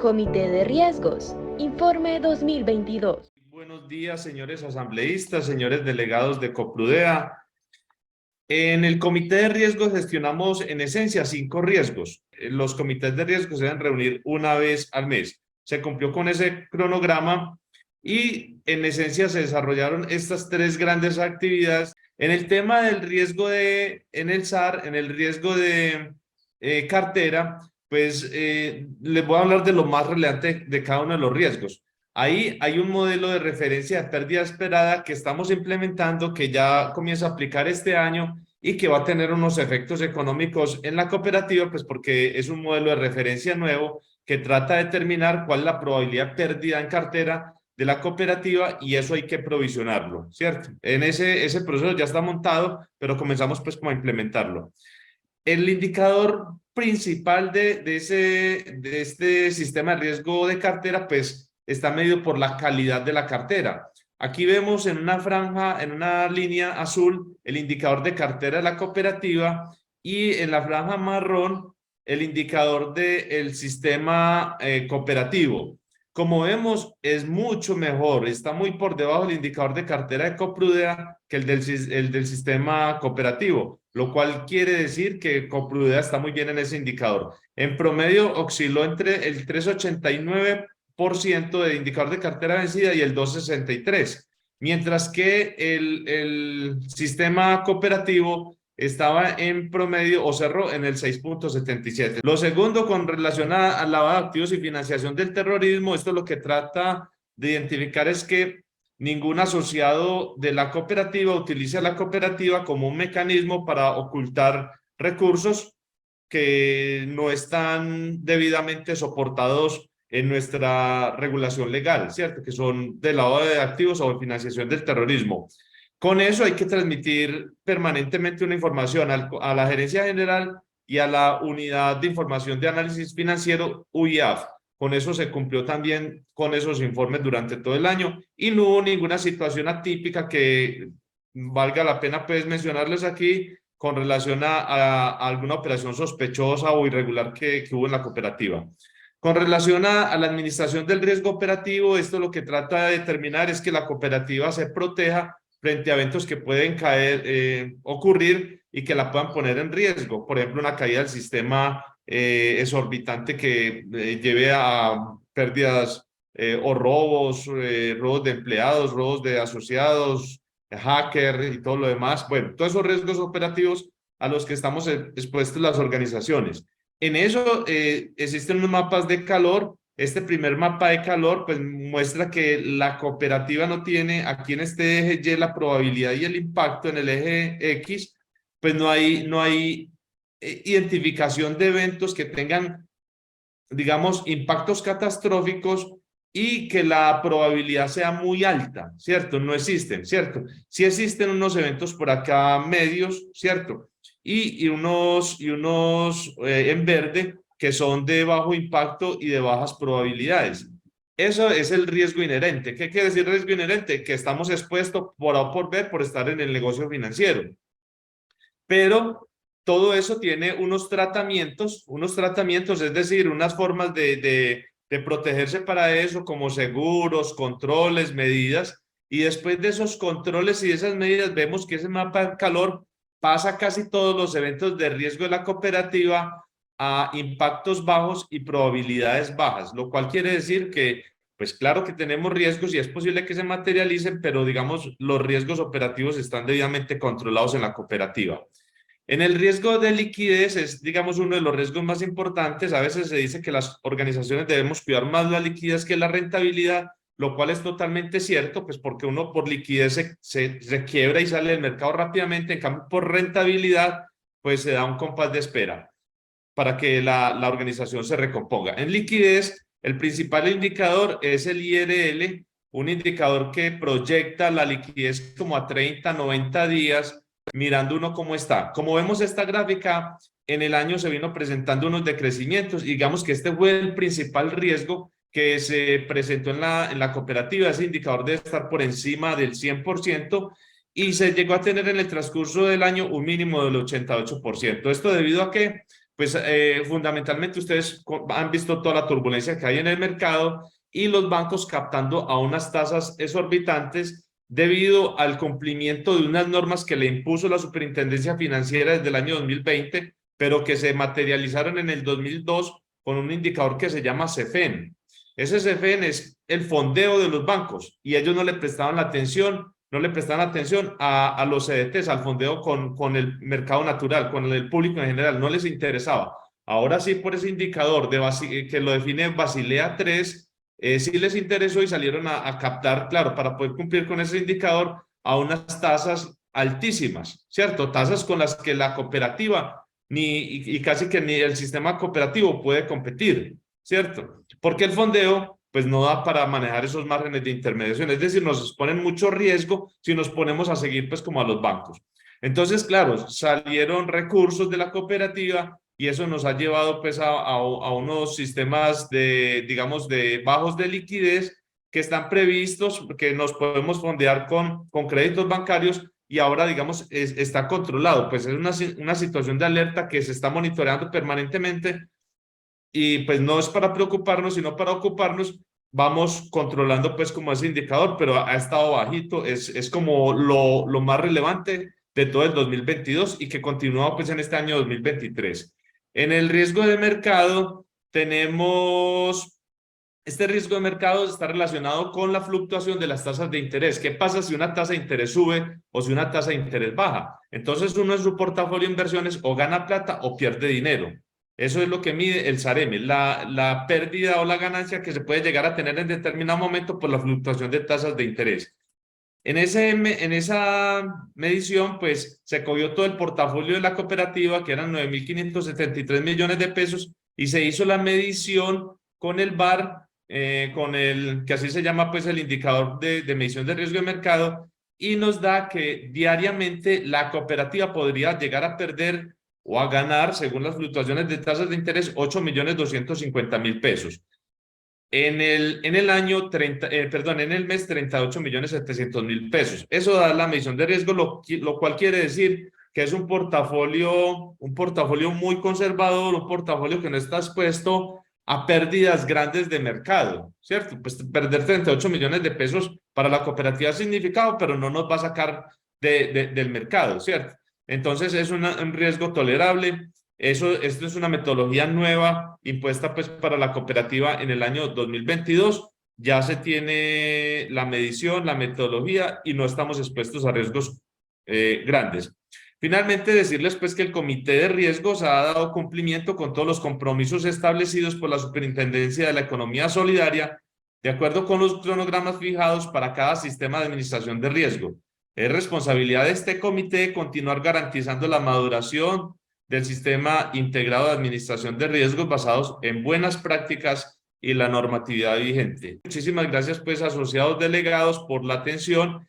Comité de Riesgos, Informe 2022. Buenos días, señores asambleístas, señores delegados de Coprudea. En el Comité de Riesgos gestionamos en esencia 5 riesgos. Los comités de riesgos se deben reunir una vez al mes. Se cumplió con ese cronograma y en esencia se desarrollaron estas 3 grandes actividades. En el tema del riesgo en el SAR, en el riesgo de cartera, pues les voy a hablar de lo más relevante de cada uno de los riesgos. Ahí hay un modelo de referencia de pérdida esperada que estamos implementando, que ya comienza a aplicar este año y que va a tener unos efectos económicos en la cooperativa, pues porque es un modelo de referencia nuevo que trata de determinar cuál es la probabilidad de pérdida en cartera de la cooperativa y eso hay que provisionarlo, ¿cierto? En ese proceso ya está montado, pero comenzamos pues como a implementarlo. El indicador principal de este sistema de riesgo de cartera, pues está medido por la calidad de la cartera. Aquí vemos en una franja, en una línea azul, el indicador de cartera de la cooperativa y en la franja marrón, el indicador del sistema cooperativo. Como vemos, es mucho mejor, está muy por debajo del indicador de cartera de Coprudea que el del sistema cooperativo, lo cual quiere decir que Coprudea está muy bien en ese indicador. En promedio osciló entre el 3,89% de indicador de cartera vencida y el 2,63%, mientras que el sistema cooperativo estaba en promedio o cerró en el 6,77. Lo segundo, con relación a lavado de activos y financiación del terrorismo, esto lo que trata de identificar es que ningún asociado de la cooperativa utilice a la cooperativa como un mecanismo para ocultar recursos que no están debidamente soportados en nuestra regulación legal, ¿cierto? Que son de lavado de activos o de financiación del terrorismo. Con eso hay que transmitir permanentemente una información a la Gerencia General y a la Unidad de Información de Análisis Financiero, UIAF. Con eso se cumplió también con esos informes durante todo el año y no hubo ninguna situación atípica que valga la pena pues mencionarles aquí con relación a alguna operación sospechosa o irregular que hubo en la cooperativa. Con relación a la administración del riesgo operativo, esto lo que trata de determinar es que la cooperativa se proteja frente a eventos que pueden ocurrir y que la puedan poner en riesgo. Por ejemplo, una caída del sistema exorbitante que lleve a pérdidas o robos, robos de empleados, robos de asociados, hacker y todo lo demás. Bueno, todos esos riesgos operativos a los que estamos expuestos las organizaciones. En eso existen unos mapas de calor. Este primer mapa de calor pues muestra que la cooperativa no tiene aquí en este eje Y la probabilidad y el impacto, en el eje X pues no hay identificación de eventos que tengan, digamos, impactos catastróficos y que la probabilidad sea muy alta, ¿cierto? No existen, ¿cierto? Sí existen unos eventos por acá medios, ¿cierto? Y unos en verde que son de bajo impacto y de bajas probabilidades. Eso es el riesgo inherente. ¿Qué quiere decir riesgo inherente? Que estamos expuestos por A o por B por estar en el negocio financiero. Pero todo eso tiene unos tratamientos, es decir, unas formas de protegerse para eso, como seguros, controles, medidas, y después de esos controles y de esas medidas vemos que ese mapa de calor pasa casi todos los eventos de riesgo de la cooperativa a impactos bajos y probabilidades bajas, lo cual quiere decir que, pues claro que tenemos riesgos y es posible que se materialicen, pero digamos, los riesgos operativos están debidamente controlados en la cooperativa. En el riesgo de liquidez es, digamos, uno de los riesgos más importantes. A veces se dice que las organizaciones debemos cuidar más la liquidez que la rentabilidad, lo cual es totalmente cierto, pues porque uno por liquidez se quiebra y sale del mercado rápidamente, en cambio por rentabilidad, pues se da un compás de espera para que la organización se recomponga. En liquidez, el principal indicador es el IRL, un indicador que proyecta la liquidez como a 30, 90 días, mirando uno cómo está. Como vemos esta gráfica, en el año se vino presentando unos decrecimientos, y digamos que este fue el principal riesgo que se presentó en la cooperativa. Ese indicador debe estar por encima del 100%, y se llegó a tener en el transcurso del año un mínimo del 88%. ¿Esto debido a qué? pues fundamentalmente ustedes han visto toda la turbulencia que hay en el mercado y los bancos captando a unas tasas exorbitantes debido al cumplimiento de unas normas que le impuso la Superintendencia Financiera desde el año 2020, pero que se materializaron en el 2002 con un indicador que se llama CEFEN. Ese CEFEN es el fondeo de los bancos y ellos no le prestaban la atención, no le prestaban atención a los CDTs, al fondeo con el mercado natural, con el público en general, no les interesaba. Ahora sí, por ese indicador que lo define Basilea 3, sí les interesó y salieron a captar, claro, para poder cumplir con ese indicador a unas tasas altísimas, ¿cierto? Tasas con las que la cooperativa y casi que ni el sistema cooperativo puede competir, ¿cierto? Porque el fondeo pues no da para manejar esos márgenes de intermediación, es decir, nos exponen mucho riesgo si nos ponemos a seguir pues como a los bancos. Entonces, claro, salieron recursos de la cooperativa y eso nos ha llevado pues a unos sistemas de, digamos, de bajos de liquidez que están previstos, que nos podemos fondear con créditos bancarios y ahora, digamos, está controlado. Pues es una situación de alerta que se está monitoreando permanentemente y pues no es para preocuparnos, sino para ocuparnos. Vamos controlando pues como ese indicador, pero ha estado bajito, es como lo más relevante de todo el 2022 y que continúa pues en este año 2023. En el riesgo de mercado tenemos, este riesgo de mercado está relacionado con la fluctuación de las tasas de interés. ¿Qué pasa si una tasa de interés sube o si una tasa de interés baja? Entonces uno en su portafolio de inversiones o gana plata o pierde dinero. Eso es lo que mide el SAREME, la pérdida o la ganancia que se puede llegar a tener en determinado momento por la fluctuación de tasas de interés. En esa medición, pues, se cogió todo el portafolio de la cooperativa, que eran 9.573 millones de pesos, y se hizo la medición con el VaR, con que así se llama, pues, el indicador de medición de riesgo de mercado, y nos da que diariamente la cooperativa podría llegar a perder o a ganar, según las fluctuaciones de tasas de interés, 8.250.000 pesos. En el año 30, perdón, en el mes 38.700.000 pesos. Eso da la medición de riesgo, lo cual quiere decir que es un portafolio muy conservador, un portafolio que no está expuesto a pérdidas grandes de mercado, ¿cierto? Pues perder 38 millones de pesos para la cooperativa es significado, pero no nos va a sacar del mercado, ¿cierto? Entonces es un riesgo tolerable. Esto es una metodología nueva impuesta pues para la cooperativa en el año 2022. Ya se tiene la medición, la metodología y no estamos expuestos a riesgos grandes. Finalmente, decirles pues que el Comité de Riesgos ha dado cumplimiento con todos los compromisos establecidos por la Superintendencia de la Economía Solidaria de acuerdo con los cronogramas fijados para cada sistema de administración de riesgo. Es responsabilidad de este comité continuar garantizando la maduración del sistema integrado de administración de riesgos basados en buenas prácticas y la normatividad vigente. Muchísimas gracias, pues, asociados delegados, por la atención